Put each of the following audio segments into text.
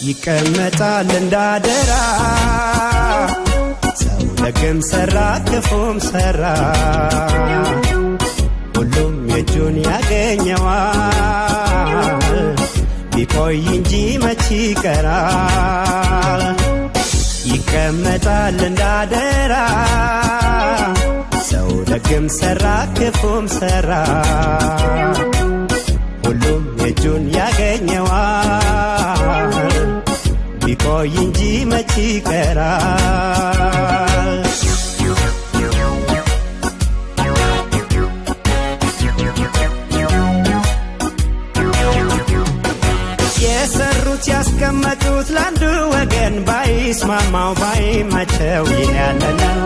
ይቀመጣል እንዳደራ ሰው ደግም ሰራ ክፉም ሰራ ሁሉም የእጁን ያገኘዋል ቢቆይ እንጂ መች ይቀራል ይቀመጣል እንዳደራ ሰው ደግም ሰራ ክፉም ሰራ ሁሉም የእጁን ያገኘዋል ቢቆይ እንጂ መች ይቀራል የሰሩት ያስቀመጡት ለአንዱ ወገን ባይስማማው ባይመቸው ይህ ያለነው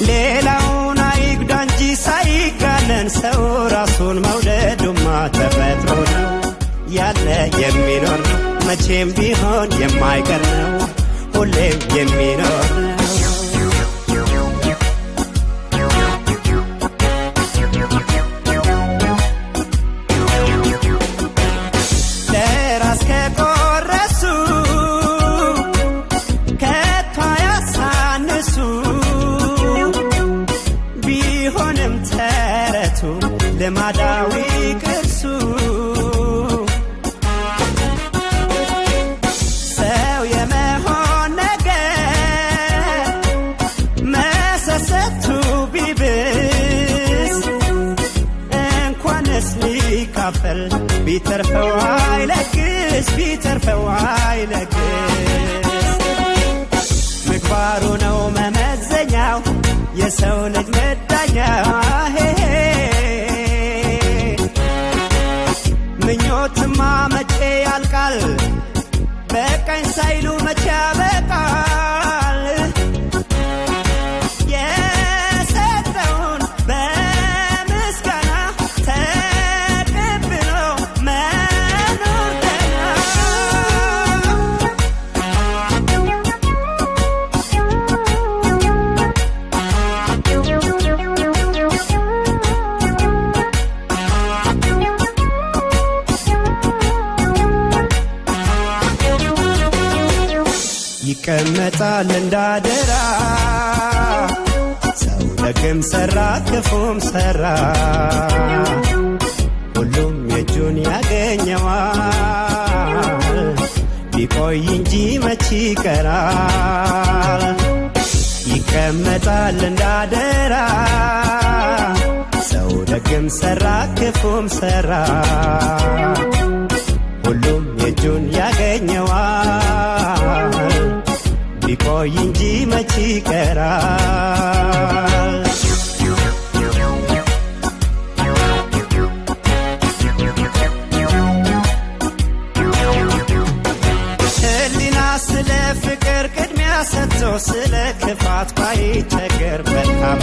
ሌላውን አይጉዳ እንጂ ሳይጋነን ሰው ራሱን መውደዱማ ተፈጥሮ ነው ያለ የሚኖር ነው መቼም ቢሆን የማይቀር ነው ሁሌም የሚኖር ነው ለራስ ከቆረሱ ከቶ ያሳንሱ ቢሆንም ተረቱ ልማዳዊ ቅርሱ ሰው የመሆን ነገር መሰሰቱ ቢብስ እንኳንስ ሊካፈል ቢተርፈው አይለግስ ቢተርፈው አይለግስ ምግባሩ ነው መመዘኛው የሰው ልጅ መዳኛው ምኞትማ መቼ ያልቃል በቃኝ ሳይሉ መቼ ያበቃል የሰጠውን በምስጋና ተቀብሎ መኖር ደህና ይቀመጣል እንዳደራ ሰው ደግም ሰራ ክፉም ሰራ ሁሉም የእጁን ያገኘዋል ቢቆይ እንጂ መች ይቀራል ይቀመጣል እንዳደራ ሰው ደግም ሰራ ክፉም ሰራ ሁሉም የእጁን ያገኘዋል ቢቆይ እንጂ መች ይቀራል ሕሊና ስለ ፍቅር ቅድሚያ ሰጥቶ ስለ ክፋት ባይቸገር መልካም